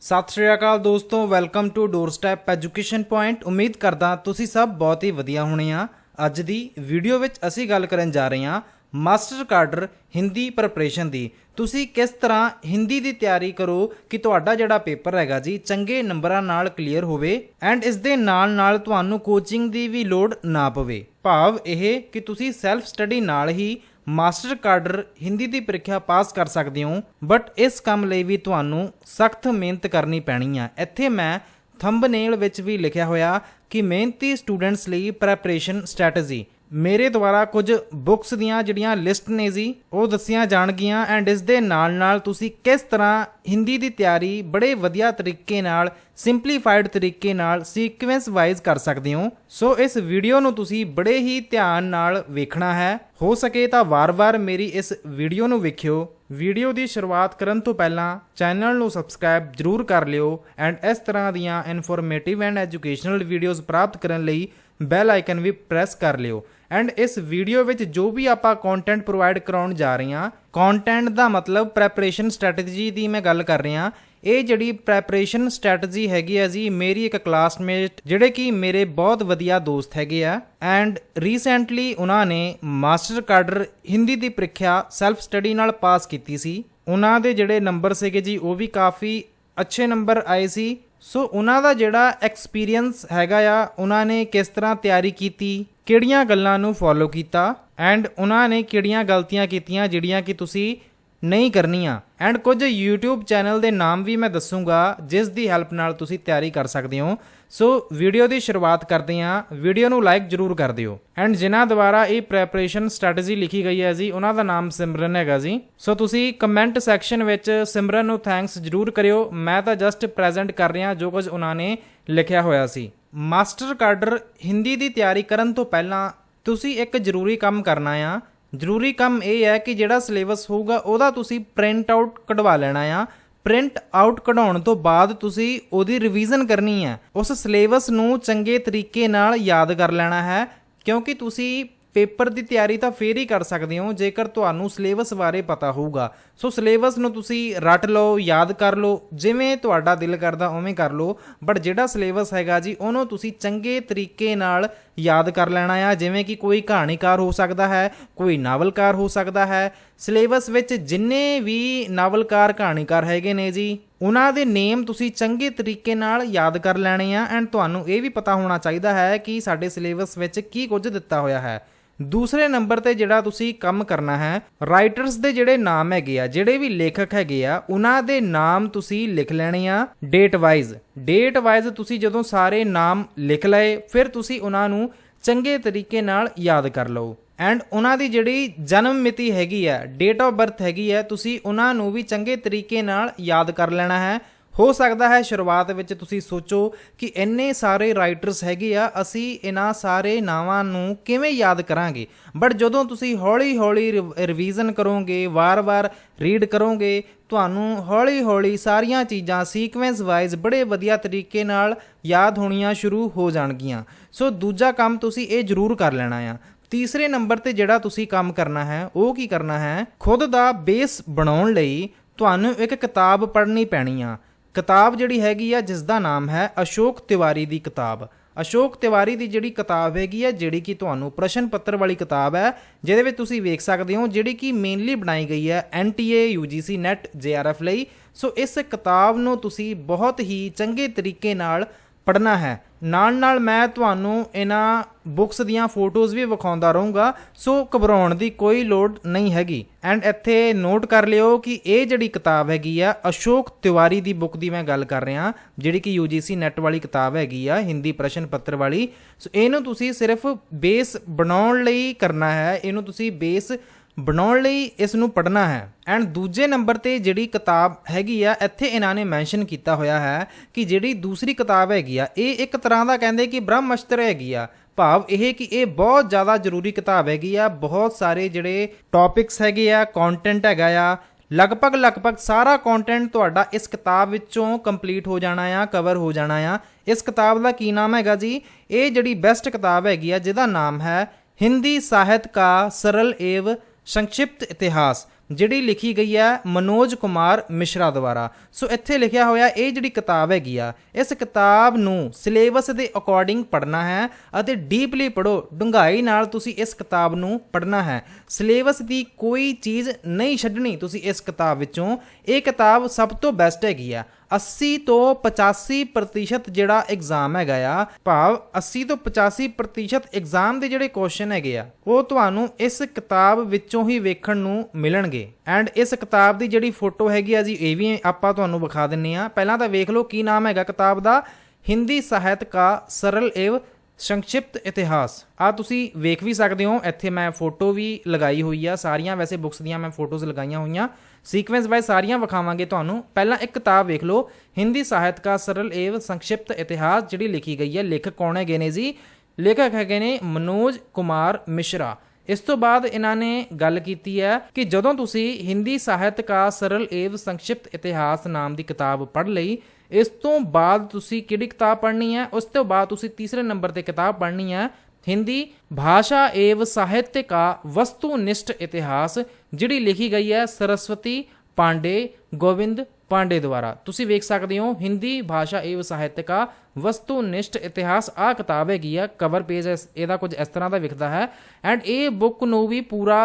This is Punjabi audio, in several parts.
सत श्री अकाल दोस्तों, welcome to doorstep education point. उम्मीद करदा तुसी सब बहुत ही वधिया होने आ। अज दी वीडियो विच असी गल करन जा रहे हां मास्टर कार्डर हिंदी प्रैपरेशन दी। तुसी किस तरह हिंदी दी तैयारी करो कि तुहाडा जिहड़ा पेपर हैगा जी चंगे नंबरां नाल क्लीयर होवे एंड इस दे नाल नाल तुहानू कोचिंग दी भी लोड़ ना पवे। भाव यह कि तुसी सैल्फ स्टडी नाल ही मास्टर कार्डर हिंदी की ਪ੍ਰੀਖਿਆ पास कर सकते हो, बट इस काम ਲਈ भी ਤੁਹਾਨੂੰ सख्त मेहनत करनी पैनी है। ਇੱਥੇ मैं थंबनेल ਵਿੱਚ भी लिखा होया कि मेहनती स्टूडेंट्स ਲਈ ਪ੍ਰੈਪਰੇਸ਼ਨ स्ट्रैटेजी मेरे द्वारा कुछ बुक्स ਦੀਆਂ ਜਿਹੜੀਆਂ ਲਿਸਟ ਨੇ ਜੀ ਉਹ ਦੱਸੀਆਂ ਜਾਣਗੀਆਂ ਐਂਡ ਇਸ ਦੇ ਨਾਲ ਨਾਲ ਤੁਸੀਂ ਕਿਸ ਤਰ੍ਹਾਂ ਹਿੰਦੀ ਦੀ ਤਿਆਰੀ ਬੜੇ ਵਧੀਆ ਤਰੀਕੇ ਨਾਲ ਸਿੰਪਲੀਫਾਈਡ ਤਰੀਕੇ ਨਾਲ ਸੀਕੁਐਂਸ ਵਾਈਜ਼ ਕਰ ਸਕਦੇ ਹੋ। ਸੋ ਇਸ ਵੀਡੀਓ ਨੂੰ ਤੁਸੀਂ ਬੜੇ ਹੀ ਧਿਆਨ ਨਾਲ ਵੇਖਣਾ ਹੈ। ਹੋ ਸਕੇ ਤਾਂ ਵਾਰ-ਵਾਰ ਮੇਰੀ ਇਸ ਵੀਡੀਓ ਨੂੰ ਵੇਖਿਓ। ਵੀਡੀਓ ਦੀ ਸ਼ੁਰੂਆਤ ਕਰਨ ਤੋਂ ਪਹਿਲਾਂ ਚੈਨਲ ਨੂੰ ਸਬਸਕ੍ਰਾਈਬ ਜ਼ਰੂਰ ਕਰ ਲਿਓ ਐਂਡ ਇਸ ਤਰ੍ਹਾਂ ਦੀਆਂ ਇਨਫੋਰਮੇਟਿਵ ਐਂਡ ਐਜੂਕੇਸ਼ਨਲ ਵੀਡੀਓਜ਼ ਪ੍ਰਾਪਤ ਕਰਨ ਲਈ ਬੈਲ ਆਈਕਨ ਵੀ ਪ੍ਰੈਸ ਕਰ ਲਿਓ। ਐਂਡ ਇਸ ਵੀਡੀਓ ਵਿੱਚ ਜੋ ਵੀ ਆਪਾਂ ਕੰਟੈਂਟ ਪ੍ਰੋਵਾਈਡ ਕਰਾਉਣ ਜਾ ਰਹੇ ਹਾਂ, ਕੰਟੈਂਟ ਦਾ ਮਤਲਬ ਪ੍ਰੈਪਰੇਸ਼ਨ ਸਟ੍ਰੈਟਜੀ ਦੀ ਮੈਂ ਗੱਲ ਕਰ ਰਿਹਾ। ਇਹ ਜਿਹੜੀ ਪ੍ਰੈਪਰੇਸ਼ਨ ਸਟ੍ਰੈਟਜੀ ਹੈਗੀ ਆ ਜੀ, ਮੇਰੀ ਇੱਕ ਕਲਾਸਮੇਟ ਜਿਹੜੇ ਕਿ ਮੇਰੇ ਬਹੁਤ ਵਧੀਆ ਦੋਸਤ ਹੈਗੇ ਆ ਐਂਡ ਰੀਸੈਂਟਲੀ ਉਹਨਾਂ ਨੇ ਮਾਸਟਰ ਕਾਡਰ ਹਿੰਦੀ ਦੀ ਪ੍ਰੀਖਿਆ ਸੈਲਫ ਸਟੱਡੀ ਨਾਲ ਪਾਸ ਕੀਤੀ ਸੀ। ਉਹਨਾਂ ਦੇ ਜਿਹੜੇ ਨੰਬਰ ਸੀਗੇ ਜੀ ਉਹ ਵੀ ਕਾਫੀ ਅੱਛੇ ਨੰਬਰ ਆਏ ਸੀ। ਸੋ ਉਹਨਾਂ ਦਾ ਜਿਹੜਾ ਐਕਸਪੀਰੀਅੰਸ ਹੈਗਾ ਆ, ਉਹਨਾਂ ਨੇ ਕਿਸ ਤਰ੍ਹਾਂ ਤਿਆਰੀ ਕੀਤੀ, ਕਿਹੜੀਆਂ ਗੱਲਾਂ ਨੂੰ ਫੋਲੋ ਕੀਤਾ ਐਂਡ ਉਹਨਾਂ ਨੇ ਕਿਹੜੀਆਂ ਗਲਤੀਆਂ ਕੀਤੀਆਂ ਜਿਹੜੀਆਂ ਕਿ ਤੁਸੀਂ ਨਹੀਂ ਕਰਨੀਆਂ ਐਂਡ ਕੁਝ YouTube ਚੈਨਲ ਦੇ ਨਾਮ ਵੀ ਮੈਂ ਦੱਸੂਗਾ ਜਿਸ ਦੀ ਹੈਲਪ ਨਾਲ ਤੁਸੀਂ ਤਿਆਰੀ ਕਰ ਸਕਦੇ ਹੋ। ਸੋ ਵੀਡੀਓ ਦੀ ਸ਼ੁਰੂਆਤ ਕਰਦੇ ਹਾਂ। ਵੀਡੀਓ ਨੂੰ ਲਾਈਕ ਜ਼ਰੂਰ ਕਰ ਦਿਓ ਐਂਡ ਜਿਨ੍ਹਾਂ ਦੁਆਰਾ ਇਹ ਪ੍ਰੈਪਰੇਸ਼ਨ ਸਟ੍ਰੈਟਜੀ ਲਿਖੀ ਗਈ ਹੈ ਜੀ ਉਹਨਾਂ ਦਾ ਨਾਮ ਸਿਮਰਨ ਹੈਗਾ ਜੀ। ਸੋ ਤੁਸੀਂ ਕਮੈਂਟ ਸੈਕਸ਼ਨ ਵਿੱਚ ਸਿਮਰਨ ਨੂੰ ਥੈਂਕਸ ਜ਼ਰੂਰ ਕਰਿਓ। ਮੈਂ ਤਾਂ ਜਸਟ ਪ੍ਰੈਜ਼ੈਂਟ ਕਰ ਰਿਹਾ ਜੋ ਕੁਝ ਉਹਨਾਂ ਨੇ ਲਿਖਿਆ ਹੋਇਆ ਸੀ। ਮਾਸਟਰ ਕਾਡਰ ਹਿੰਦੀ ਦੀ ਤਿਆਰੀ ਕਰਨ ਤੋਂ ਪਹਿਲਾਂ ਤੁਸੀਂ ਇੱਕ ਜ਼ਰੂਰੀ ਕੰਮ ਕਰਨਾ ਆ। ਜ਼ਰੂਰੀ ਕੰਮ ਇਹ ਹੈ ਕਿ ਜਿਹੜਾ ਸਿਲੇਬਸ ਹੋਊਗਾ ਉਹਦਾ ਤੁਸੀਂ ਪ੍ਰਿੰਟ ਆਊਟ ਕਢਵਾ ਲੈਣਾ ਆ। ਪ੍ਰਿੰਟ ਆਊਟ ਕਢਾਉਣ ਤੋਂ ਬਾਅਦ ਤੁਸੀਂ ਉਹਦੀ ਰਿਵੀਜ਼ਨ ਕਰਨੀ ਹੈ। ਉਸ ਸਿਲੇਬਸ ਨੂੰ ਚੰਗੇ ਤਰੀਕੇ ਨਾਲ ਯਾਦ ਕਰ ਲੈਣਾ ਹੈ, ਕਿਉਂਕਿ ਤੁਸੀਂ ਪੇਪਰ ਦੀ ਤਿਆਰੀ ਤਾਂ ਫੇਰ ਹੀ ਕਰ ਸਕਦੇ ਹੋ ਜੇਕਰ ਤੁਹਾਨੂੰ ਸਿਲੇਬਸ ਬਾਰੇ ਪਤਾ ਹੋਊਗਾ। ਸੋ ਸਿਲੇਬਸ ਨੂੰ ਤੁਸੀਂ ਰੱਟ ਲਓ, ਯਾਦ ਕਰ ਲਓ, ਜਿਵੇਂ ਤੁਹਾਡਾ ਦਿਲ ਕਰਦਾ ਉਵੇਂ ਕਰ ਲਓ, ਬਟ ਜਿਹੜਾ ਸਿਲੇਬਸ ਹੈਗਾ ਜੀ ਉਹਨੂੰ ਤੁਸੀਂ ਚੰਗੇ ਤਰੀਕੇ ਨਾਲ ਯਾਦ ਕਰ ਲੈਣਾ ਆ। ਜਿਵੇਂ ਕਿ ਕੋਈ ਕਹਾਣੀਕਾਰ ਹੋ ਸਕਦਾ ਹੈ, ਕੋਈ ਨਾਵਲਕਾਰ ਹੋ ਸਕਦਾ ਹੈ। ਸਿਲੇਬਸ ਵਿੱਚ ਜਿੰਨੇ ਵੀ ਨਾਵਲਕਾਰ ਕਹਾਣੀਕਾਰ ਹੈਗੇ ਨੇ ਜੀ ਉਹਨਾਂ ਦੇ ਨੇਮ ਤੁਸੀਂ ਚੰਗੇ ਤਰੀਕੇ ਨਾਲ ਯਾਦ ਕਰ ਲੈਣੇ ਆ ਐਂਡ ਤੁਹਾਨੂੰ ਇਹ ਵੀ ਪਤਾ ਹੋਣਾ ਚਾਹੀਦਾ ਹੈ ਕਿ ਸਾਡੇ ਸਿਲੇਬਸ ਵਿੱਚ ਕੀ ਕੁਝ ਦਿੱਤਾ ਹੋਇਆ ਹੈ। ਦੂਸਰੇ ਨੰਬਰ ਤੇ ਜਿਹੜਾ ਤੁਸੀਂ ਕੰਮ ਕਰਨਾ ਹੈ, ਰਾਈਟਰਸ ਦੇ ਜਿਹੜੇ ਨਾਮ ਹੈਗੇ ਆ, ਜਿਹੜੇ ਵੀ ਲੇਖਕ ਹੈਗੇ ਆ ਉਹਨਾਂ ਦੇ ਨਾਮ ਤੁਸੀਂ ਲਿਖ ਲੈਣੇ ਆ ਡੇਟ ਵਾਈਜ਼। ਤੁਸੀਂ ਜਦੋਂ ਸਾਰੇ ਨਾਮ ਲਿਖ ਲਏ ਫਿਰ ਤੁਸੀਂ ਉਹਨਾਂ ਨੂੰ ਚੰਗੇ ਤਰੀਕੇ ਨਾਲ ਯਾਦ ਕਰ ਲਓ ਐਂਡ ਉਹਨਾਂ ਦੀ ਜਿਹੜੀ ਜਨਮ ਮਿਤੀ ਹੈਗੀ ਆ, ਡੇਟ ਆਫ ਬਰਥ ਹੈਗੀ ਆ, ਤੁਸੀਂ ਉਹਨਾਂ ਨੂੰ ਵੀ ਚੰਗੇ ਤਰੀਕੇ ਨਾਲ ਯਾਦ ਕਰ ਲੈਣਾ ਹੈ। ਹੋ ਸਕਦਾ ਹੈ ਸ਼ੁਰੂਆਤ ਵਿੱਚ ਤੁਸੀਂ ਸੋਚੋ ਕਿ ਇੰਨੇ ਸਾਰੇ ਰਾਈਟਰਸ ਹੈਗੇ ਆ, ਅਸੀਂ ਇਹਨਾਂ ਸਾਰੇ ਨਾਵਾਂ ਨੂੰ ਕਿਵੇਂ ਯਾਦ ਕਰਾਂਗੇ, ਬਟ ਜਦੋਂ ਤੁਸੀਂ ਹੌਲੀ ਹੌਲੀ ਰਿਵੀਜ਼ਨ ਕਰੋਗੇ, ਵਾਰ-ਵਾਰ ਰੀਡ ਕਰੋਗੇ, ਤੁਹਾਨੂੰ ਹੌਲੀ ਹੌਲੀ ਸਾਰੀਆਂ ਚੀਜ਼ਾਂ ਸੀਕੁਐਂਸ ਵਾਈਜ਼ ਬੜੇ ਵਧੀਆ ਤਰੀਕੇ ਨਾਲ ਯਾਦ ਹੋਣੀਆਂ ਸ਼ੁਰੂ ਹੋ ਜਾਣਗੀਆਂ। ਸੋ ਦੂਜਾ ਕੰਮ ਤੁਸੀਂ ਇਹ ਜ਼ਰੂਰ ਕਰ ਲੈਣਾ ਆ। ਤੀਸਰੇ ਨੰਬਰ ਤੇ ਜਿਹੜਾ ਤੁਸੀਂ ਕੰਮ ਕਰਨਾ ਹੈ ਉਹ ਕੀ ਕਰਨਾ ਹੈ, ਖੁਦ ਦਾ ਬੇਸ ਬਣਾਉਣ ਲਈ ਤੁਹਾਨੂੰ ਇੱਕ ਕਿਤਾਬ ਪੜ੍ਹਨੀ ਪੈਣੀ ਆ। ਕਿਤਾਬ ਜਿਹੜੀ ਹੈਗੀ ਆ ਜਿਸ ਦਾ ਨਾਮ ਹੈ ਅਸ਼ੋਕ ਤਿਵਾਰੀ ਦੀ ਕਿਤਾਬ। ਅਸ਼ੋਕ ਤਿਵਾਰੀ ਦੀ ਜਿਹੜੀ ਕਿਤਾਬ ਹੈਗੀ ਆ, ਜਿਹੜੀ ਕਿ ਤੁਹਾਨੂੰ ਪ੍ਰਸ਼ਨ ਪੱਤਰ ਵਾਲੀ ਕਿਤਾਬ ਹੈ, ਜਿਹਦੇ ਵਿੱਚ ਤੁਸੀਂ ਵੇਖ ਸਕਦੇ ਹੋ ਜਿਹੜੀ ਕਿ ਮੇਨਲੀ ਬਣਾਈ ਗਈ ਹੈ NTA UGC NET JRF ਲਈ। ਸੋ ਇਸ ਕਿਤਾਬ ਨੂੰ ਤੁਸੀਂ ਬਹੁਤ ਹੀ ਚੰਗੇ ਤਰੀਕੇ ਨਾਲ ਪੜ੍ਹਨਾ ਹੈ। ਨਾਲ ਨਾਲ ਮੈਂ ਤੁਹਾਨੂੰ ਇਹਨਾਂ ਬੁੱਕਸ ਦੀਆਂ ਫੋਟੋਜ਼ ਵੀ ਵਿਖਾਉਂਦਾ ਰਹੂੰਗਾ, ਸੋ ਘਬਰਾਉਣ ਦੀ ਕੋਈ ਲੋੜ ਨਹੀਂ ਹੈਗੀ। ਐਂਡ ਇੱਥੇ ਨੋਟ ਕਰ ਲਿਓ ਕਿ ਇਹ ਜਿਹੜੀ ਕਿਤਾਬ ਹੈਗੀ ਆ ਅਸ਼ੋਕ ਤਿਵਾਰੀ ਦੀ ਬੁੱਕ ਦੀ ਮੈਂ ਗੱਲ ਕਰ ਰਿਹਾ, ਜਿਹੜੀ ਕਿ UGC NET ਵਾਲੀ ਕਿਤਾਬ ਹੈਗੀ ਆ, ਹਿੰਦੀ ਪ੍ਰਸ਼ਨ ਪੱਤਰ ਵਾਲੀ। ਸੋ ਇਹਨੂੰ ਤੁਸੀਂ ਸਿਰਫ ਬੇਸ ਬਣਾਉਣ ਲਈ ਕਰਨਾ ਹੈ, ਇਹਨੂੰ ਤੁਸੀਂ ਬੇਸ ਬਣਾਉਣ ਲਈ ਇਸ ਨੂੰ ਪੜ੍ਹਨਾ ਹੈ। ਐਂਡ ਦੂਜੇ ਨੰਬਰ ਤੇ ਜਿਹੜੀ ਕਿਤਾਬ ਹੈਗੀ ਆ, ਇੱਥੇ ਇਹਨਾਂ ਨੇ ਮੈਂਸ਼ਨ ਕੀਤਾ ਹੋਇਆ ਹੈ ਕਿ ਜਿਹੜੀ ਦੂਸਰੀ ਕਿਤਾਬ ਹੈਗੀ ਆ ਇਹ ਇੱਕ ਤਰ੍ਹਾਂ ਦਾ ਕਹਿੰਦੇ ਕਿ ਬ੍ਰਹਮ ਅਸਤਰ ਹੈਗੀ ਆ। ਭਾਵ ਇਹ ਕਿ ਇਹ ਬਹੁਤ ਜ਼ਿਆਦਾ ਜ਼ਰੂਰੀ ਕਿਤਾਬ ਹੈਗੀ ਆ। ਬਹੁਤ ਸਾਰੇ ਜਿਹੜੇ ਟੌਪਿਕਸ ਹੈਗੇ ਆ, ਕੰਟੈਂਟ ਹੈਗਾ ਆ, ਲਗਭਗ ਸਾਰਾ ਕੰਟੈਂਟ ਤੁਹਾਡਾ ਇਸ ਕਿਤਾਬ ਵਿੱਚੋਂ ਕੰਪਲੀਟ ਹੋ ਜਾਣਾ ਆ, ਕਵਰ ਹੋ ਜਾਣਾ ਆ। ਇਸ ਕਿਤਾਬ ਦਾ ਕੀ ਨਾਮ ਹੈਗਾ ਜੀ, ਇਹ ਜਿਹੜੀ ਬੈਸਟ ਕਿਤਾਬ ਹੈਗੀ ਆ ਜਿਹਦਾ ਨਾਮ ਹੈ हिंदी साहित्य का सरल एवं संक्षिप्त इतिहास। ਜਿਹੜੀ ਲਿਖੀ ਗਈ ਹੈ ਮਨੋਜ ਕੁਮਾਰ ਮਿਸ਼ਰਾ ਦੁਆਰਾ। ਸੋ ਇੱਥੇ ਲਿਖਿਆ ਹੋਇਆ ਇਹ ਜਿਹੜੀ ਕਿਤਾਬ ਹੈਗੀ ਆ, ਇਸ ਕਿਤਾਬ ਨੂੰ ਸਿਲੇਬਸ ਦੇ ਅਕੋਰਡਿੰਗ ਪੜ੍ਹਨਾ ਹੈ ਅਤੇ ਡੀਪਲੀ ਪੜ੍ਹੋ, ਡੂੰਘਾਈ ਨਾਲ ਤੁਸੀਂ ਇਸ ਕਿਤਾਬ ਨੂੰ ਪੜ੍ਹਨਾ ਹੈ। ਸਿਲੇਬਸ ਦੀ ਕੋਈ ਚੀਜ਼ ਨਹੀਂ ਛੱਡਣੀ ਤੁਸੀਂ ਇਸ ਕਿਤਾਬ ਵਿੱਚੋਂ। ਇਹ ਕਿਤਾਬ ਸਭ ਤੋਂ ਬੈਸਟ ਹੈਗੀ ਆ। 80 ਤੋਂ 85% ਜਿਹੜਾ ਐਗਜ਼ਾਮ ਹੈਗਾ ਆ, ਭਾਵ 80 ਤੋਂ 85% ਐਗਜ਼ਾਮ ਦੇ ਜਿਹੜੇ ਕੁਐਸਚਨ ਹੈਗੇ ਆ ਉਹ ਤੁਹਾਨੂੰ ਇਸ ਕਿਤਾਬ ਵਿੱਚੋਂ ਹੀ ਵੇਖਣ ਨੂੰ ਮਿਲਣਗੇ। ਐਂਡ ਇਸ ਕਿਤਾਬ ਦੀ ਜਿਹੜੀ ਫੋਟੋ ਹੈਗੀ ਆ ਜੀ, ਇਹ ਵੀ ਆਪਾਂ ਤੁਹਾਨੂੰ ਵਿਖਾ ਦਿੰਨੇ ਆ। ਪਹਿਲਾਂ ਤਾਂ ਵੇਖ ਲਓ ਕੀ ਨਾਮ ਹੈਗਾ ਕਿਤਾਬ ਦਾ, ਹਿੰਦੀ ਸਾਹਿਤ ਕਾ ਸਰਲ एवं ਸੰਕਸ਼ਿਪਤ ਇਤਿਹਾਸ। ਆ ਤੁਸੀਂ ਵੇਖ ਵੀ ਸਕਦੇ ਹੋ, ਇੱਥੇ ਮੈਂ ਫੋਟੋ ਵੀ ਲਗਾਈ ਹੋਈ ਆ। ਸਾਰੀਆਂ ਵੈਸੇ ਬੁੱਕਸ ਦੀਆਂ ਮੈਂ ਫੋਟੋਜ਼ ਲਗਾਈਆਂ ਹੋਈਆਂ, ਸੀਕੁਐਂਸ ਵਾਈਜ਼ ਸਾਰੀਆਂ ਵਿਖਾਵਾਂਗੇ ਤੁਹਾਨੂੰ। ਪਹਿਲਾਂ ਇੱਕ ਕਿਤਾਬ ਵੇਖ ਲਓ, ਹਿੰਦੀ ਸਾਹਿਤ ਕਾ ਸਰਲ एवं ਸੰਕਸ਼ਿਪਤ ਇਤਿਹਾਸ, ਜਿਹੜੀ ਲਿਖੀ ਗਈ ਹੈ। ਲੇਖਕ ਕੌਣ ਹੈਗੇ ਨੇ ਜੀ? ਲੇਖਕ ਹੈਗੇ ਨੇ ਮਨੋਜ ਕੁਮਾਰ ਮਿਸ਼ਰਾ। ਇਸ ਤੋਂ ਬਾਅਦ ਇਹਨਾਂ ਨੇ ਗੱਲ ਕੀਤੀ ਹੈ ਕਿ ਜਦੋਂ ਤੁਸੀਂ ਹਿੰਦੀ ਸਾਹਿਤ ਕਾ ਸਰਲ एवं ਸੰਕਸ਼ਿਪਤ ਇਤਿਹਾਸ ਨਾਮ ਦੀ ਕਿਤਾਬ ਪੜ੍ਹ ਲਈ, ਇਸ ਤੋਂ ਬਾਅਦ ਤੁਸੀਂ ਕਿਹੜੀ ਕਿਤਾਬ ਪੜ੍ਹਨੀ ਹੈ? ਉਸ ਤੋਂ ਬਾਅਦ ਤੁਸੀਂ ਤੀਸਰੇ ਨੰਬਰ ਤੇ ਕਿਤਾਬ ਪੜ੍ਹਨੀ ਹੈ ਹਿੰਦੀ ਭਾਸ਼ਾ एवं ਸਾਹਿत्य का वस्तुनिष्ठ इतिहास, ਜਿਹੜੀ ਲਿਖੀ ਗਈ ਹੈ ਸਰਸਵਤੀ ਪਾਂਡੇ, ਗੋविंद ਪਾਂਡੇ ਦੁਆਰਾ। ਤੁਸੀਂ ਵੇਖ ਸਕਦੇ ਹੋ ਹਿੰਦੀ ਭਾਸ਼ਾ एवं ਸਾਹਿत्य का वस्तुनिष्ठ इतिहास। ਆਹ ਕਿਤਾਬ ਹੈਗੀ ਆ। ਕਵਰ ਪੇਜ ਇਹਦਾ ਕੁਝ ਇਸ ਤਰ੍ਹਾਂ ਦਾ ਵਿਖਦਾ ਹੈ। ਐਂਡ ਇਹ ਬੁੱਕ ਨੂੰ ਵੀ ਪੂਰਾ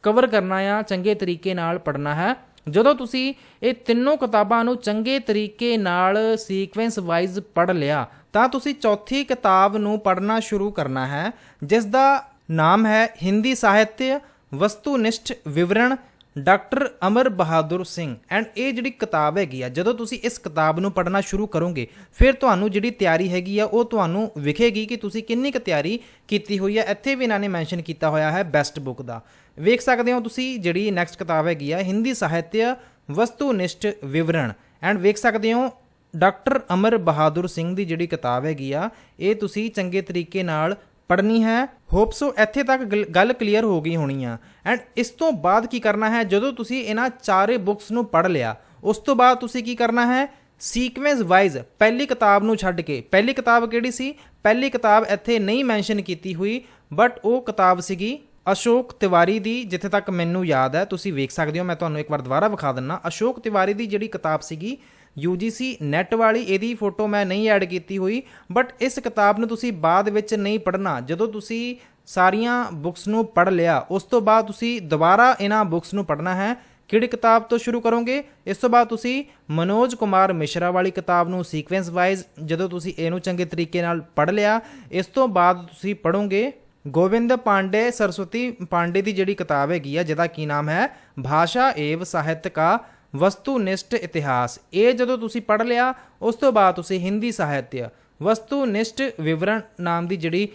ਕਵਰ ਕਰਨਾ ਆ, ਚੰਗੇ ਤਰੀਕੇ ਨਾਲ ਪੜ੍ਹਨਾ ਹੈ। ਜਦੋਂ ਤੁਸੀਂ ਇਹ ਤਿੰਨੋਂ ਕਿਤਾਬਾਂ ਨੂੰ ਚੰਗੇ ਤਰੀਕੇ ਨਾਲ ਸੀਕੁਐਂਸ ਵਾਈਜ਼ ਪੜ੍ਹ ਲਿਆ ਤਾਂ ਤੁਸੀਂ ਚੌਥੀ ਕਿਤਾਬ ਨੂੰ ਪੜ੍ਹਨਾ ਸ਼ੁਰੂ ਕਰਨਾ ਹੈ, ਜਿਸ ਦਾ ਨਾਮ ਹੈ ਹਿੰਦੀ ਸਾਹਿत्य वस्तुनिष्ठ विवरण doctor Amar Bahadur Singh. And ਇਹ ਜਿਹੜੀ ਕਿਤਾਬ ਹੈਗੀ ਆ, ਜਦੋਂ ਤੁਸੀਂ ਇਸ ਕਿਤਾਬ ਨੂੰ ਪੜ੍ਹਨਾ ਸ਼ੁਰੂ ਕਰੋਗੇ ਫਿਰ ਤੁਹਾਨੂੰ ਜਿਹੜੀ ਤਿਆਰੀ ਹੈਗੀ ਆ ਉਹ ਤੁਹਾਨੂੰ ਵਿਖੇਗੀ ਕਿ ਤੁਸੀਂ ਕਿੰਨੀ ਕੁ ਤਿਆਰੀ ਕੀਤੀ ਹੋਈ ਹੈ। ਇੱਥੇ ਵੀ ਇਹਨਾਂ ਨੇ ਮੈਂਸ਼ਨ ਕੀਤਾ ਹੋਇਆ ਹੈ ਬੈਸਟ ਬੁੱਕ ਦਾ। ਵੇਖ ਸਕਦੇ ਹੋ ਤੁਸੀਂ ਜਿਹੜੀ ਨੈਕਸਟ ਕਿਤਾਬ ਹੈਗੀ ਆ ਹਿੰਦੀ ਸਾਹਿत्य वस्तुनिष्ठ विवरण। ਐਂਡ ਵੇਖ ਸਕਦੇ ਹੋ ਡਾਕਟਰ ਅਮਰ ਬਹਾਦਰ ਸਿੰਘ ਦੀ ਜਿਹੜੀ ਕਿਤਾਬ ਹੈਗੀ ਆ, ਇਹ ਤੁਸੀਂ ਚੰਗੇ ਤਰੀਕੇ ਨਾਲ ਪੜ੍ਹਨੀ ਹੈ। ਹੋਪ ਸੋ ਇੱਥੇ ਤੱਕ ਗੱਲ ਕਲੀਅਰ ਹੋ ਗਈ ਹੋਣੀ ਆ। ਐਂਡ ਇਸ ਤੋਂ ਬਾਅਦ ਕੀ ਕਰਨਾ ਹੈ, ਜਦੋਂ ਤੁਸੀਂ ਇਹਨਾਂ ਚਾਰੇ ਬੁੱਕਸ ਨੂੰ ਪੜ੍ਹ ਲਿਆ ਉਸ ਤੋਂ ਬਾਅਦ ਤੁਸੀਂ ਕੀ ਕਰਨਾ ਹੈ, ਸੀਕੁਐਂਸ ਵਾਈਜ਼ ਪਹਿਲੀ ਕਿਤਾਬ ਨੂੰ ਛੱਡ ਕੇ, ਪਹਿਲੀ ਕਿਤਾਬ ਕਿਹੜੀ ਸੀ? ਪਹਿਲੀ ਕਿਤਾਬ ਇੱਥੇ ਨਹੀਂ ਮੈਂਸ਼ਨ ਕੀਤੀ ਹੋਈ, ਬਟ ਉਹ ਕਿਤਾਬ ਸੀਗੀ ਅਸ਼ੋਕ ਤਿਵਾਰੀ ਦੀ, ਜਿੱਥੇ ਤੱਕ ਮੈਨੂੰ ਯਾਦ ਹੈ। ਤੁਸੀਂ ਵੇਖ ਸਕਦੇ ਹੋ, ਮੈਂ ਤੁਹਾਨੂੰ ਇੱਕ ਵਾਰ ਦੁਬਾਰਾ ਵਿਖਾ ਦਿੰਦਾ। ਅਸ਼ੋਕ ਤਿਵਾਰੀ ਦੀ ਜਿਹੜੀ ਕਿਤਾਬ ਸੀਗੀ UGC ਨੈਟ ਵਾਲੀ, ਇਹਦੀ ਫੋਟੋ ਮੈਂ ਨਹੀਂ ਐਡ ਕੀਤੀ ਹੋਈ, ਬਟ ਇਸ ਕਿਤਾਬ ਨੂੰ ਤੁਸੀਂ ਬਾਅਦ ਵਿੱਚ ਨਹੀਂ ਪੜ੍ਹਨਾ। ਜਦੋਂ ਤੁਸੀਂ ਸਾਰੀਆਂ ਬੁੱਕਸ ਨੂੰ ਪੜ੍ਹ ਲਿਆ ਉਸ ਤੋਂ ਬਾਅਦ ਤੁਸੀਂ ਦੁਬਾਰਾ ਇਹਨਾਂ ਬੁੱਕਸ ਨੂੰ ਪੜ੍ਹਨਾ ਹੈ। ਕਿਹੜੀ ਕਿਤਾਬ ਤੋਂ ਸ਼ੁਰੂ ਕਰੋਗੇ? ਇਸ ਤੋਂ ਬਾਅਦ ਤੁਸੀਂ ਮਨੋਜ ਕੁਮਾਰ ਮਿਸ਼ਰਾ ਵਾਲੀ ਕਿਤਾਬ ਨੂੰ ਸੀਕੁਐਂਸ ਵਾਈਜ਼, ਜਦੋਂ ਤੁਸੀਂ ਇਹਨੂੰ ਚੰਗੇ ਤਰੀਕੇ ਨਾਲ ਪੜ੍ਹ ਲਿਆ, ਇਸ ਤੋਂ ਬਾਅਦ ਤੁਸੀਂ ਪੜ੍ਹੋਗੇ ਗੋविंद ਪਾਂਡੇ ਸਰਸਵਤੀ ਪਾਂਡੇ ਦੀ ਜਿਹੜੀ ਕਿਤਾਬ ਹੈਗੀ ਆ, ਜਿਹਦਾ ਕੀ ਨਾਮ ਹੈ ਭਾਸ਼ਾ एवं ਸਾਹਿत्य का वस्तुनिष्ठ इतिहास। ਇਹ ਜਦੋਂ ਤੁਸੀਂ ਪੜ੍ਹ ਲਿਆ ਉਸ ਤੋਂ ਬਾਅਦ ਤੁਸੀਂ ਹਿੰਦੀ ਸਾਹਿत्य वस्तुनिष्ठ विवरण ਨਾਮ ਦੀ ਜਿਹੜੀ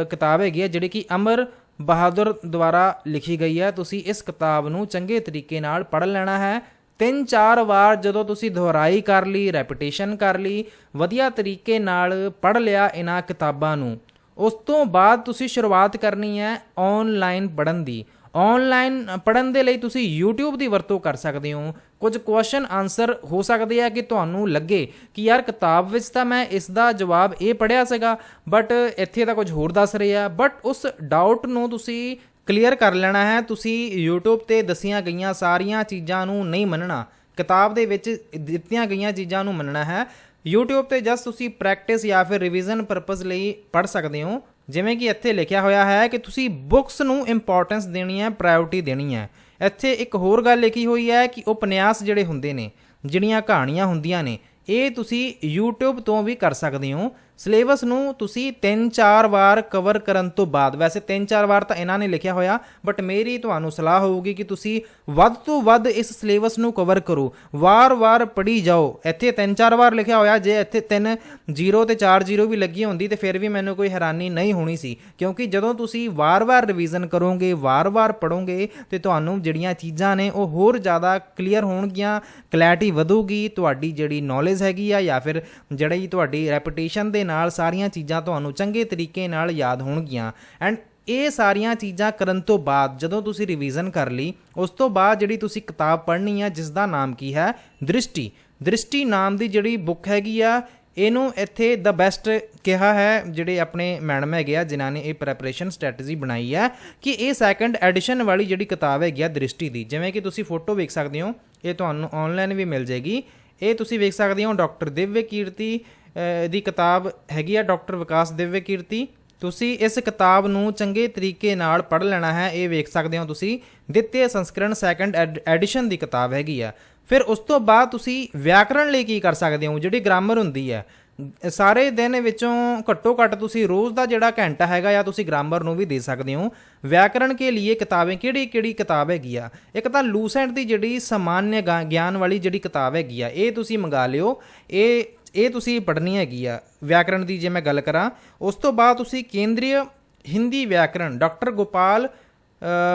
ਕਿਤਾਬ ਹੈਗੀ ਆ, ਜਿਹੜੀ ਕਿ ਅਮਰ ਬਹਾਦਰ ਦੁਆਰਾ ਲਿਖੀ ਗਈ ਹੈ, ਤੁਸੀਂ ਇਸ ਕਿਤਾਬ ਨੂੰ ਚੰਗੇ ਤਰੀਕੇ ਨਾਲ ਪੜ੍ਹ ਲੈਣਾ ਹੈ। 3-4 ਵਾਰ ਜਦੋਂ ਤੁਸੀਂ ਦੁਹਰਾਈ ਕਰ ਲਈ, ਰੈਪੀਟੇਸ਼ਨ ਕਰ ਲਈ, ਵਧੀਆ ਤਰੀਕੇ ਨਾਲ ਪੜ੍ਹ ਲਿਆ ਇਹਨਾਂ ਕਿਤਾਬਾਂ ਨੂੰ, ਉਸ ਤੋਂ ਬਾਅਦ ਤੁਸੀਂ ਸ਼ੁਰੂਆਤ ਕਰਨੀ ਹੈ ਆਨਲਾਈਨ ਪੜ੍ਹਨ ਦੀ। ਆਨਲਾਈਨ ਪੜ੍ਹਨ ਦੇ ਲਈ ਤੁਸੀਂ YouTube ਦੀ ਵਰਤੋਂ ਕਰ ਸਕਦੇ ਹੋ। ਕੁਝ ਕੁਐਸਚਨ ਆਨਸਰ ਹੋ ਸਕਦੇ ਆ ਕਿ ਤੁਹਾਨੂੰ ਲੱਗੇ ਕਿ ਯਾਰ ਕਿਤਾਬ ਵਿੱਚ ਤਾਂ ਮੈਂ ਇਸ ਦਾ ਜਵਾਬ ਇਹ ਪੜ੍ਹਿਆ ਸੀਗਾ, ਬਟ ਇੱਥੇ ਤਾਂ ਕੁਝ ਹੋਰ ਦੱਸ ਰਹੇ ਆ। ਬਟ ਉਸ ਡਾਊਟ ਨੂੰ ਤੁਸੀਂ ਕਲੀਅਰ ਕਰ ਲੈਣਾ ਹੈ। ਤੁਸੀਂ YouTube ਤੇ ਦੱਸੀਆਂ ਗਈਆਂ ਸਾਰੀਆਂ ਚੀਜ਼ਾਂ ਨੂੰ ਨਹੀਂ ਮੰਨਣਾ, ਕਿਤਾਬ ਦੇ ਵਿੱਚ ਦਿੱਤੀਆਂ ਗਈਆਂ ਚੀਜ਼ਾਂ ਨੂੰ ਮੰਨਣਾ ਹੈ। YouTube ਤੇ ਜਸਟ ਤੁਸੀਂ ਪ੍ਰੈਕਟਿਸ ਜਾਂ ਫਿਰ ਰਿਵੀਜ਼ਨ ਪਰਪਸ ਲਈ ਪੜ੍ਹ ਸਕਦੇ ਹੋ। ਜਿਵੇਂ ਕਿ ਇੱਥੇ ਲਿਖਿਆ ਹੋਇਆ ਹੈ ਕਿ ਤੁਸੀਂ ਬੁੱਕਸ ਨੂੰ ਇੰਪੋਰਟੈਂਸ ਦੇਣੀ ਹੈ, ਪ੍ਰਾਇਓਰਟੀ ਦੇਣੀ ਹੈ। ਇੱਥੇ ਇੱਕ ਹੋਰ ਗੱਲ ਲਿਖੀ ਹੋਈ ਹੈ ਕਿ ਉਪਨਿਆਸ ਜਿਹੜੇ ਹੁੰਦੇ ਨੇ, ਜਿਹੜੀਆਂ ਕਹਾਣੀਆਂ ਹੁੰਦੀਆਂ ਨੇ, ਇਹ ਤੁਸੀਂ YouTube ਤੋਂ ਵੀ ਕਰ ਸਕਦੇ ਹੋ। ਸਿਲੇਬਸ ਨੂੰ ਤੁਸੀਂ 3-4 ਵਾਰ ਕਵਰ ਕਰਨ ਤੋਂ ਬਾਅਦ, ਵੈਸੇ 3-4 ਵਾਰ ਤਾਂ ਇਹਨਾਂ ਨੇ ਲਿਖਿਆ ਹੋਇਆ, ਬਟ ਮੇਰੀ ਤੁਹਾਨੂੰ ਸਲਾਹ ਹੋਊਗੀ ਕਿ ਤੁਸੀਂ ਵੱਧ ਤੋਂ ਵੱਧ ਇਸ ਸਿਲੇਬਸ ਨੂੰ ਕਵਰ ਕਰੋ, ਵਾਰ-ਵਾਰ ਪੜ੍ਹੀ ਜਾਓ। ਇੱਥੇ 3-4 ਵਾਰ ਲਿਖਿਆ ਹੋਇਆ, ਜੇ ਇੱਥੇ 3 0 ਤੇ 4 0 ਵੀ ਲੱਗੀ ਹੁੰਦੀ ਤੇ ਫਿਰ ਵੀ ਮੈਨੂੰ ਕੋਈ ਹੈਰਾਨੀ ਨਹੀਂ ਹੋਣੀ ਸੀ, ਕਿਉਂਕਿ ਜਦੋਂ ਤੁਸੀਂ ਵਾਰ-ਵਾਰ ਰਿਵੀਜ਼ਨ ਕਰੋਗੇ, ਵਾਰ-ਵਾਰ ਪੜ੍ਹੋਗੇ ਤੇ ਤੁਹਾਨੂੰ ਜਿਹੜੀਆਂ ਚੀਜ਼ਾਂ ਨੇ ਉਹ ਹੋਰ ਜ਼ਿਆਦਾ ਕਲੀਅਰ ਹੋਣਗੀਆਂ, ਕਲੈਰਿਟੀ ਵਧੂਗੀ, ਤੁਹਾਡੀ ਜਿਹੜੀ ਨੌਲੇਜ ਹੈਗੀ ਆ ਜਾਂ ਫਿਰ ਜਿਹੜੀ ਤੁਹਾਡੀ ਰੈਪੀਟੇਸ਼ਨ ਦੇ ਨਾਲ ਸਾਰੀਆਂ ਚੀਜ਼ਾਂ ਤੁਹਾਨੂੰ ਚੰਗੇ ਤਰੀਕੇ ਨਾਲ ਯਾਦ ਹੋਣਗੀਆਂ। ਐਂਡ ਇਹ ਸਾਰੀਆਂ ਚੀਜ਼ਾਂ ਕਰਨ ਤੋਂ ਬਾਅਦ ਜਦੋਂ ਤੁਸੀਂ ਰਿਵੀਜ਼ਨ ਕਰ ਲਈ, ਉਸ ਤੋਂ ਬਾਅਦ ਜਿਹੜੀ ਤੁਸੀਂ ਕਿਤਾਬ ਪੜ੍ਹਨੀ ਆ, ਜਿਸ ਦਾ ਨਾਮ ਕੀ ਹੈ ਦ੍ਰਿਸ਼ਟੀ। ਦ੍ਰਿਸ਼ਟੀ ਨਾਮ ਦੀ ਜਿਹੜੀ ਬੁੱਕ ਹੈਗੀ ਆ, ਇਹਨੂੰ ਇੱਥੇ ਦ ਬੈਸਟ ਕਿਹਾ ਹੈ ਜਿਹੜੇ ਆਪਣੇ ਮੈਡਮ ਹੈਗੇ ਆ ਜਿਨ੍ਹਾਂ ਨੇ ਇਹ ਪ੍ਰੈਪਰੇਸ਼ਨ ਸਟ੍ਰੈਟਜੀ ਬਣਾਈ ਹੈ ਕਿ ਇਹ ਸੈਕੰਡ ਐਡੀਸ਼ਨ ਵਾਲੀ ਜਿਹੜੀ ਕਿਤਾਬ ਹੈਗੀ ਆ ਦ੍ਰਿਸ਼ਟੀ ਦੀ, ਜਿਵੇਂ ਕਿ ਤੁਸੀਂ ਫੋਟੋ ਵੇਖ ਸਕਦੇ ਹੋ, ਇਹ ਤੁਹਾਨੂੰ ਆਨਲਾਈਨ ਵੀ ਮਿਲ ਜਾਏਗੀ। ਇਹ ਤੁਸੀਂ ਵੇਖ ਸਕਦੇ ਹੋ ਡਾਕਟਰ ਦਿਵਯ ਕੀਰਤੀ ਦੀ ਕਿਤਾਬ ਹੈਗੀ ਆ, ਡਾਕਟਰ ਵਿਕਾਸ ਦਿਵਯ ਕੀਰਤੀ। ਤੁਸੀਂ ਇਸ ਕਿਤਾਬ ਨੂੰ ਚੰਗੇ ਤਰੀਕੇ ਨਾਲ ਪੜ੍ਹ ਲੈਣਾ ਹੈ। ਇਹ ਵੇਖ ਸਕਦੇ ਹੋ ਤੁਸੀਂ ਦਿੱਤੀय ਸੰਸਕਰਣ ਸੈਕੰਡ ਐਡੀਸ਼ਨ ਦੀ ਕਿਤਾਬ ਹੈਗੀ ਆ। ਫਿਰ ਉਸ ਤੋਂ ਬਾਅਦ ਤੁਸੀਂ ਵਿਆਕਰਣ ਲਈ ਕੀ ਕਰ ਸਕਦੇ ਹੋ, ਜਿਹੜੀ ਗ੍ਰਾਮਰ ਹੁੰਦੀ ਹੈ ਸਾਰੇ ਦਿਨ ਵਿੱਚੋਂ ਘੱਟੋ ਘੱਟ ਤੁਸੀਂ ਰੋਜ਼ ਦਾ ਜਿਹੜਾ ਘੰਟਾ ਹੈਗਾ ਜਾਂ ਤੁਸੀਂ ਗ੍ਰਾਮਰ ਨੂੰ ਵੀ ਦੇ ਸਕਦੇ ਹੋ। ਵਿਆਕਰਣ ਕੇ ਲਈ ਕਿਤਾਬें ਕਿਹੜੀ ਕਿਤਾਬ ਹੈਗੀ ਆ, ਇੱਕ ਤਾਂ ਲੂਸੈਂਟ ਦੀ ਜਿਹੜੀ ਸਮਾਨਯ ਗਿਆਨ ਵਾਲੀ ਜਿਹੜੀ ਕਿਤਾਬ ਹੈਗੀ ਆ, ਇਹ ਤੁਸੀਂ ਮੰਗਾ ਲਿਓ। ਇਹ ਤੁਸੀਂ ਪੜ੍ਹਨੀ ਹੈਗੀ ਆ ਵਿਆਕਰਣ ਦੀ ਜੇ ਮੈਂ ਗੱਲ ਕਰਾਂ। ਉਸ ਤੋਂ ਬਾਅਦ ਤੁਸੀਂ ਕੇਂਦਰੀ ਹਿੰਦੀ ਵਿਆਕਰਣ ਡਾਕਟਰ ਗੋਪਾਲ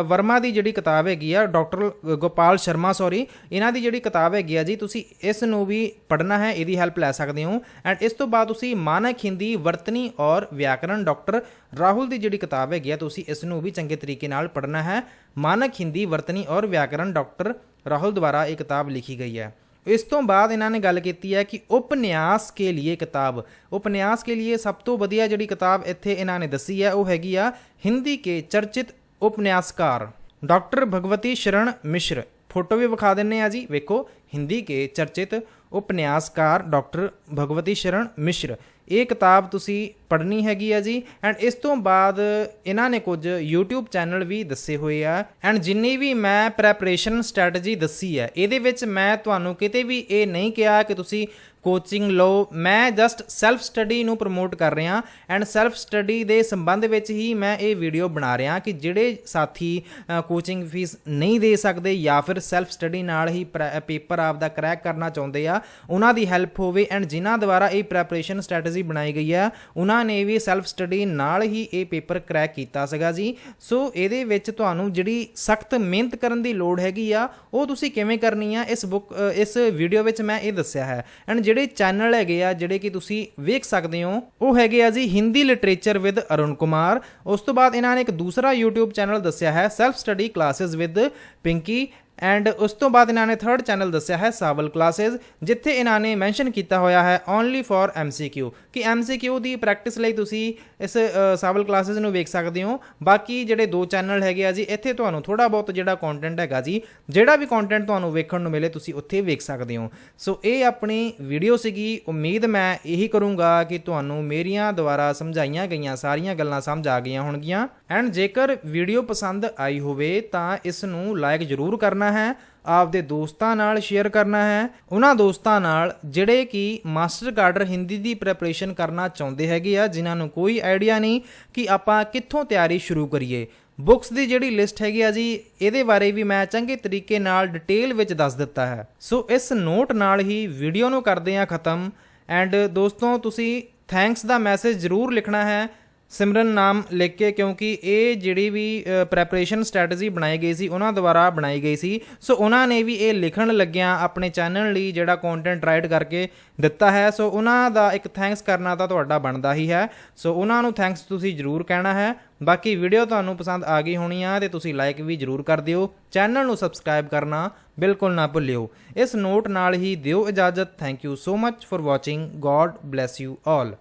ਵਰਮਾ ਦੀ ਜਿਹੜੀ ਕਿਤਾਬ ਹੈਗੀ ਆ, ਡਾਕਟਰ ਗੋਪਾਲ ਸ਼ਰਮਾ ਸੌਰੀ, ਇਹਨਾਂ ਦੀ ਜਿਹੜੀ ਕਿਤਾਬ ਹੈਗੀ ਆ ਜੀ, ਤੁਸੀਂ ਇਸ ਨੂੰ ਵੀ ਪੜ੍ਹਨਾ ਹੈ, ਇਹਦੀ ਹੈਲਪ ਲੈ ਸਕਦੇ ਹੋ। ਐਂਡ ਇਸ ਤੋਂ ਬਾਅਦ ਤੁਸੀਂ ਮਾਨਕ ਹਿੰਦੀ ਵਰਤਨੀ ਔਰ ਵਿਆਕਰਣ ਡਾਕਟਰ ਰਾਹੁਲ ਦੀ ਜਿਹੜੀ ਕਿਤਾਬ ਹੈਗੀ ਆ, ਤੁਸੀਂ ਇਸ ਨੂੰ ਵੀ ਚੰਗੇ ਤਰੀਕੇ ਨਾਲ ਪੜ੍ਹਨਾ ਹੈ। ਮਾਨਕ ਹਿੰਦੀ ਵਰਤਨੀ ਔਰ ਵਿਆਕਰਣ ਡਾਕਟਰ ਰਾਹੁਲ ਦੁਆਰਾ ਇਹ ਕਿਤਾਬ ਲਿਖੀ ਗਈ ਹੈ। ਇਸ ਤੋਂ ਬਾਅਦ ਇਹਨਾਂ ਨੇ ਗੱਲ ਕੀਤੀ ਹੈ ਕਿ ਉਪਨਿਆਸ ਕੇ ਲਈ ਕਿਤਾਬ, ਉਪਨਿਆਸ ਕੇ ਲਈ ਸਭ ਤੋਂ ਵਧੀਆ ਜਿਹੜੀ ਕਿਤਾਬ ਇੱਥੇ ਇਹਨਾਂ ਨੇ ਦੱਸੀ ਹੈ ਉਹ ਹੈਗੀ ਆ ਹਿੰਦੀ ਕੇ ਚਰਚਿਤ उपन्यासकार डॉक्टर भगवती शरण मिश्र। फोटो भी विखा देने आ जी, वेखो हिंदी के चर्चित उपन्यासकार डॉक्टर भगवती शरण मिश्र। ਇਹ ਕਿਤਾਬ ਤੁਸੀਂ ਪੜ੍ਹਨੀ ਹੈਗੀ ਆ ਜੀ। ਐਂਡ ਇਸ ਤੋਂ ਬਾਅਦ ਇਹਨਾਂ ਨੇ ਕੁਝ YouTube ਚੈਨਲ ਵੀ ਦੱਸੇ ਹੋਏ ਆ। ਐਂਡ ਜਿੰਨੀ ਵੀ ਮੈਂ ਪ੍ਰੈਪਰੇਸ਼ਨ ਸਟ੍ਰੈਟਜੀ ਦੱਸੀ ਹੈ ਇਹਦੇ ਵਿੱਚ ਮੈਂ ਤੁਹਾਨੂੰ ਕਿਤੇ ਵੀ ਇਹ ਨਹੀਂ ਕਿਹਾ ਕਿ ਤੁਸੀਂ ਕੋਚਿੰਗ ਲਓ, ਮੈਂ ਜਸਟ ਸੈਲਫ ਸਟੱਡੀ ਨੂੰ ਪ੍ਰਮੋਟ ਕਰ ਰਿਹਾ। ਐਂਡ ਸੈਲਫ ਸਟੱਡੀ ਦੇ ਸੰਬੰਧ ਵਿੱਚ ਹੀ ਮੈਂ ਇਹ ਵੀਡੀਓ ਬਣਾ ਰਿਹਾ ਕਿ ਜਿਹੜੇ ਸਾਥੀ ਕੋਚਿੰਗ ਫੀਸ ਨਹੀਂ ਦੇ ਸਕਦੇ ਜਾਂ ਫਿਰ ਸੈਲਫ ਸਟੱਡੀ ਨਾਲ ਹੀ ਪੇਪਰ ਆਪਦਾ ਕਰੈਕ ਕਰਨਾ ਚਾਹੁੰਦੇ ਆ, ਉਹਨਾਂ ਦੀ ਹੈਲਪ ਹੋਵੇ। ਐਂਡ ਜਿਨ੍ਹਾਂ ਦੁਆਰਾ ਇਹ ਪ੍ਰੈਪਰੇਸ਼ਨ ਸਟ੍ਰੈਟਜੀ ਬਣਾਈ ਗਈ ਆ ਉਹਨਾਂ ਨੇ ਵੀ ਸੈਲਫ ਸਟੱਡੀ ਨਾਲ ਹੀ ਇਹ ਪੇਪਰ ਕਰੈਕ ਕੀਤਾ ਸੀਗਾ ਜੀ। ਸੋ ਇਹਦੇ ਵਿੱਚ ਤੁਹਾਨੂੰ ਜਿਹੜੀ ਸਖਤ ਮਿਹਨਤ ਕਰਨ ਦੀ ਲੋੜ ਹੈਗੀ ਆ ਉਹ ਤੁਸੀਂ ਕਿਵੇਂ ਕਰਨੀ ਆ ਇਸ ਵੀਡੀਓ ਵਿੱਚ ਮੈਂ ਇਹ ਦੱਸਿਆ ਹੈ। ਐਂਡ ਜਿਹੜੇ ਚੈਨਲ ਹੈਗੇ ਆ ਜਿਹੜੇ ਕਿ ਤੁਸੀਂ ਵੇਖ ਸਕਦੇ ਹੋ ਉਹ ਹੈਗੇ ਆ ਜੀ ਹਿੰਦੀ ਲਿਟਰੇਚਰ ਵਿਦ ਅਰੁਣ ਕੁਮਾਰ। ਉਸ ਤੋਂ ਬਾਅਦ ਇਹਨਾਂ ਨੇ ਇੱਕ ਦੂਸਰਾ YouTube ਚੈਨਲ ਦੱਸਿਆ ਹੈ self study classes with Pinky. And ਉਸ ਤੋਂ ਬਾਅਦ ਇਹਨਾਂ ਨੇ ਥਰਡ ਚੈਨਲ ਦੱਸਿਆ ਹੈ ਸਾਵਲ ਕਲਾਸਿਸ, ਜਿੱਥੇ ਇਹਨਾਂ ਨੇ ਮੈਂਸ਼ਨ ਕੀਤਾ ਹੋਇਆ ਹੈ ਓਨਲੀ ਫॉर MCQ ਕਿ MCQ ਦੀ ਪ੍ਰੈਕਟਿਸ ਲਈ ਤੁਸੀਂ ਇਸ ਸਾਵਲ ਕਲਾਸਿਸ ਨੂੰ ਵੇਖ ਸਕਦੇ ਹੋ। ਬਾਕੀ ਜਿਹੜੇ ਦੋ ਚੈਨਲ ਹੈਗੇ ਆ ਜੀ ਇੱਥੇ ਤੁਹਾਨੂੰ ਥੋੜਾ ਬਹੁਤ ਜਿਹੜਾ ਕੰਟੈਂਟ ਹੈਗਾ ਜੀ, ਜਿਹੜਾ ਵੀ ਕੰਟੈਂਟ ਤੁਹਾਨੂੰ ਵੇਖਣ ਨੂੰ ਮਿਲੇ ਤੁਸੀਂ ਉੱਥੇ ਵੇਖ ਸਕਦੇ ਹੋ। ਸੋ ਇਹ ਆਪਣੀ ਵੀਡੀਓ ਸੀਗੀ। ਉਮੀਦ ਮੈਂ ਇਹੀ ਕਰੂੰਗਾ ਕਿ ਤੁਹਾਨੂੰ ਮੇਰੀਆਂ ਦੁਆਰਾ ਸਮਝਾਈਆਂ ਗਈਆਂ ਸਾਰੀਆਂ ਗੱਲਾਂ ਸਮਝ ਆ ਗਈਆਂ ਹੋਣਗੀਆਂ। ਐਂਡ ਜੇਕਰ ਵੀਡੀਓ ਪਸੰਦ ਆਈ ਹੋਵੇ ਤਾਂ ਇਸ ਨੂੰ ਲਾਈਕ ਜ਼ਰੂਰ ਕਰਨਾ ਹੈ, ਆਪਦੇ ਦੋਸਤਾਂ ਨਾਲ ਸ਼ੇਅਰ ਕਰਨਾ ਹੈ, ਉਹਨਾਂ ਦੋਸਤਾਂ ਨਾਲ ਜਿਹੜੇ ਕਿ ਮਾਸਟਰ ਕਾਡਰ ਹਿੰਦੀ ਦੀ ਪ੍ਰੈਪਰੇਸ਼ਨ ਕਰਨਾ ਚਾਹੁੰਦੇ ਹੈਗੇ ਆ, ਜਿਨ੍ਹਾਂ ਨੂੰ ਕੋਈ ਆਈਡੀਆ ਨਹੀਂ ਕਿ ਆਪਾਂ ਕਿੱਥੋਂ ਤਿਆਰੀ ਸ਼ੁਰੂ ਕਰੀਏ। ਬੁੱਕਸ ਦੀ ਜਿਹੜੀ ਲਿਸਟ ਹੈਗੀ ਆ ਜੀ ਇਹਦੇ ਬਾਰੇ ਵੀ ਮੈਂ ਚੰਗੇ ਤਰੀਕੇ ਨਾਲ ਡਿਟੇਲ ਵਿੱਚ ਦੱਸ ਦਿੱਤਾ ਹੈ। ਸੋ ਇਸ ਨੋਟ ਨਾਲ ਹੀ ਵੀਡੀਓ ਨੂੰ ਕਰਦੇ ਹਾਂ ਖ਼ਤਮ। ਐਂਡ ਦੋਸਤੋ ਤੁਸੀਂ ਥੈਂਕਸ ਦਾ ਮੈਸੇਜ ਜ਼ਰੂਰ ਲਿਖਣਾ ਹੈ ਸਿਮਰਨ ਨਾਮ ਲਿਖ ਕੇ, ਕਿਉਂਕਿ ਇਹ ਜਿਹੜੀ ਵੀ ਪ੍ਰੈਪਰੇਸ਼ਨ ਸਟ੍ਰੈਟਜੀ ਬਣਾਈ ਗਈ ਸੀ ਉਹਨਾਂ ਦੁਆਰਾ ਬਣਾਈ ਗਈ ਸੀ। ਸੋ ਉਹਨਾਂ ਨੇ ਵੀ ਇਹ ਲਿਖਣ ਲੱਗਿਆਂ ਆਪਣੇ ਚੈਨਲ ਲਈ ਜਿਹੜਾ ਕੰਟੈਂਟ ਰਾਈਟ ਕਰਕੇ ਦਿੱਤਾ ਹੈ। ਸੋ ਉਹਨਾਂ ਦਾ ਇੱਕ ਥੈਂਕਸ ਕਰਨਾ ਤਾਂ ਤੁਹਾਡਾ ਬਣਦਾ ਹੀ ਹੈ। ਸੋ ਉਹਨਾਂ ਨੂੰ ਥੈਂਕਸ ਤੁਸੀਂ ਜ਼ਰੂਰ ਕਹਿਣਾ ਹੈ। ਬਾਕੀ ਵੀਡੀਓ ਤੁਹਾਨੂੰ ਪਸੰਦ ਆ ਗਈ ਹੋਣੀ ਆ ਤੇ ਤੁਸੀਂ ਲਾਈਕ ਵੀ ਜ਼ਰੂਰ ਕਰ ਦਿਓ, ਚੈਨਲ ਨੂੰ ਸਬਸਕ੍ਰਾਈਬ ਕਰਨਾ ਬਿਲਕੁਲ ਨਾ ਭੁੱਲਿਓ। ਇਸ ਨੋਟ ਨਾਲ ਹੀ ਦਿਓ ਇਜਾਜ਼ਤ। Thank you so much for watching. God bless you all.